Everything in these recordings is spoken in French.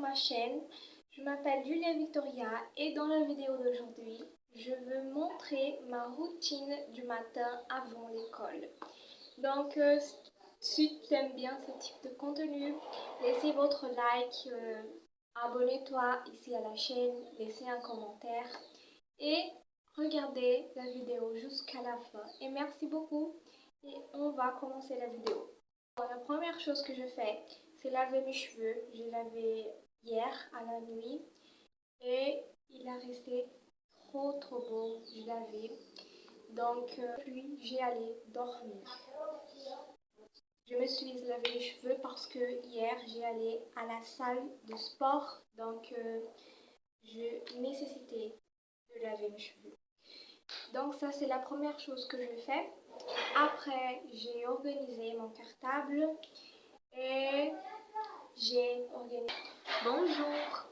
ma chaîne. Je m'appelle Julia Victoria et dans la vidéo d'aujourd'hui, je veux montrer ma routine du matin avant l'école. Donc, si tu aimes bien ce type de contenu, laissez votre like, abonnez-toi ici à la chaîne, laissez un commentaire et regardez la vidéo jusqu'à la fin. Et merci beaucoup et on va commencer la vidéo. La première chose que je fais, c'est laver mes cheveux. J'ai lavé hier à la nuit et il a resté trop beau. J'ai lavé. Donc, puis j'ai allé dormir. Je me suis lavé les cheveux parce que hier j'ai allé à la salle de sport. Donc, je nécessitais de laver mes cheveux. Donc ça c'est la première chose que je fais. Après j'ai organisé mon cartable et j'ai organisé. Bonjour.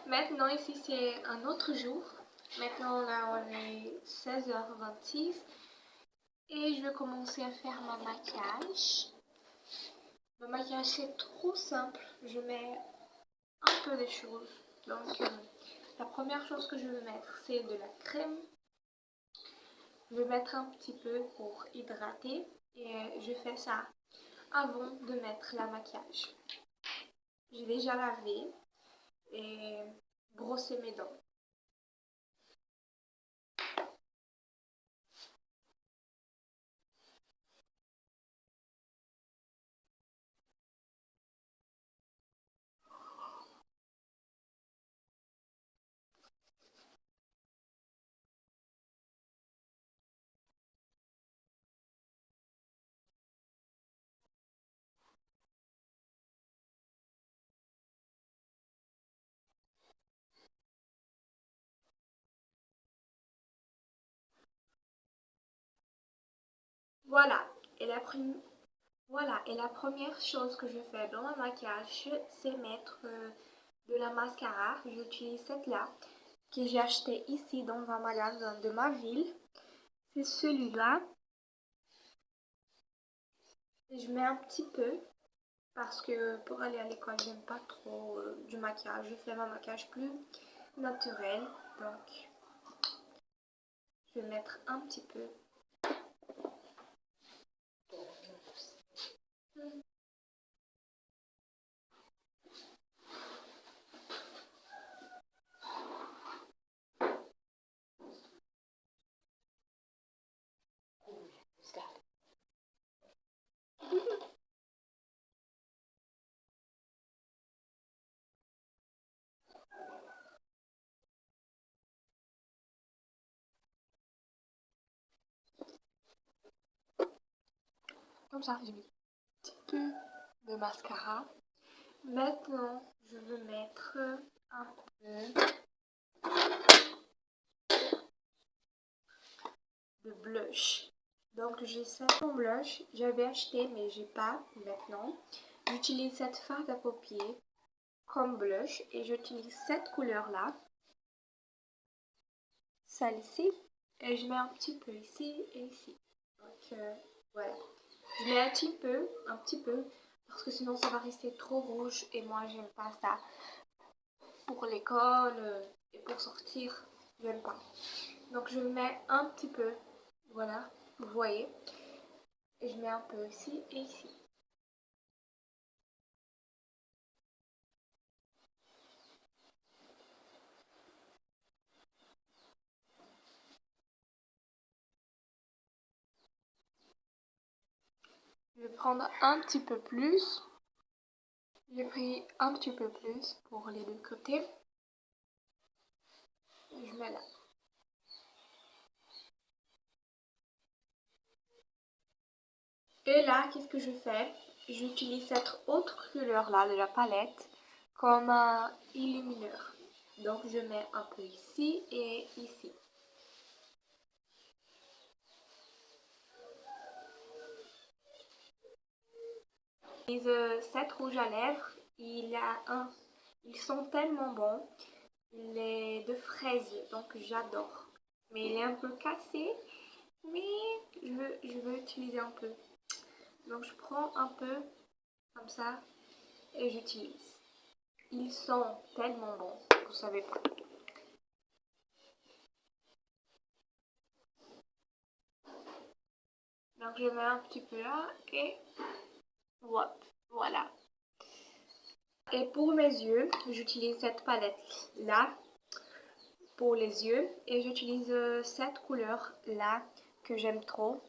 Maintenant ici c'est un autre jour. Maintenant là on est 16h26 et je vais commencer à faire mon maquillage. Mon maquillage c'est trop simple. Je mets un peu de choses. Donc la première chose que je vais mettre c'est de la crème. Je vais mettre un petit peu pour hydrater et je fais ça avant de mettre la maquillage. J'ai déjà lavé et brossé mes dents. Voilà. Et la première chose que je fais dans mon maquillage, c'est mettre de la mascara. J'utilise cette là que j'ai acheté ici dans un magasin de ma ville. C'est celui-là. Je mets un petit peu parce que pour aller à l'école, j'aime pas trop du maquillage. Je fais mon maquillage plus naturel. Donc, je vais mettre un petit peu. Comme ça, j'ai mis un petit peu de mascara. Maintenant, je vais mettre un peu de blush. Donc, j'ai ça comme blush. J'avais acheté, mais j'ai pas maintenant. J'utilise cette farde à paupières comme blush et j'utilise cette couleur-là. Celle-ci. Et je mets un petit peu ici et ici. Donc, voilà. Je mets un petit peu, parce que sinon ça va rester trop rouge et moi j'aime pas ça. Pour l'école et pour sortir, j'aime pas. Donc je mets un petit peu, voilà, vous voyez. Et je mets un peu ici et ici. Je vais prendre un petit peu plus. J'ai pris un petit peu plus pour les deux côtés. Et je mets là. Et là, qu'est-ce que je fais? J'utilise cette autre couleur-là de la palette comme un illumineur. Donc, je mets un peu ici et ici. Cette rouge à lèvres, ils sont tellement bons. Il est de fraise, donc j'adore. Mais il est un peu cassé, mais je veux utiliser un peu. Donc je prends un peu comme ça et j'utilise. Ils sont tellement bons, vous savez pas. Donc je mets un petit peu là et voilà. Et pour mes yeux, j'utilise cette palette là pour les yeux et j'utilise cette couleur là que j'aime trop.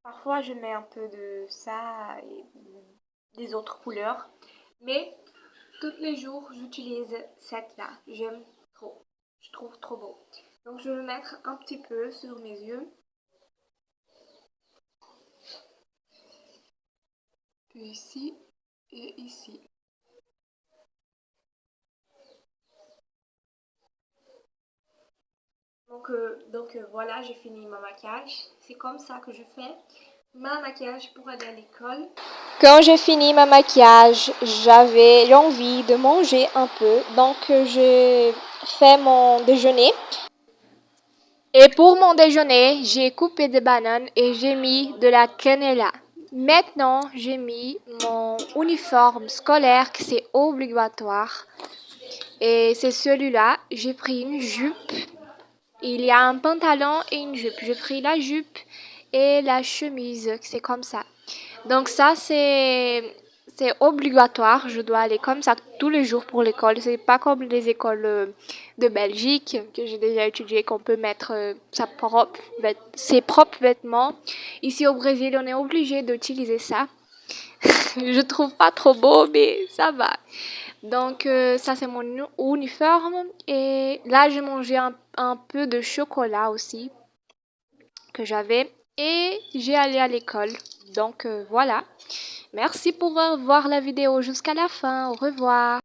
Parfois je mets un peu de ça et des autres couleurs, mais tous les jours j'utilise cette là. J'aime trop, je trouve trop beau. Donc je vais mettre un petit peu sur mes yeux. Puis ici et ici. Donc voilà, j'ai fini mon maquillage. C'est comme ça que je fais ma maquillage pour aller à l'école. Quand j'ai fini ma maquillage, j'avais l'envie de manger un peu. Donc j'ai fait mon déjeuner. Et pour mon déjeuner, j'ai coupé des bananes et j'ai mis de la cannella. Maintenant, j'ai mis mon uniforme scolaire, que c'est obligatoire. Et c'est celui-là. J'ai pris une jupe. Il y a un pantalon et une jupe. J'ai pris la jupe et la chemise, c'est comme ça. Donc ça, c'est obligatoire. Je dois aller comme ça tous les jours pour l'école. C'est pas comme les écoles de Belgique que j'ai déjà étudié, qu'on peut mettre ses propres vêtements. Ici au Brésil, on est obligé d'utiliser ça. Je trouve pas trop beau, mais ça va. Donc ça c'est mon uniforme et là j'ai mangé un peu de chocolat aussi que j'avais et j'ai allé à l'école. Donc voilà. Merci pour voir la vidéo jusqu'à la fin. Au revoir.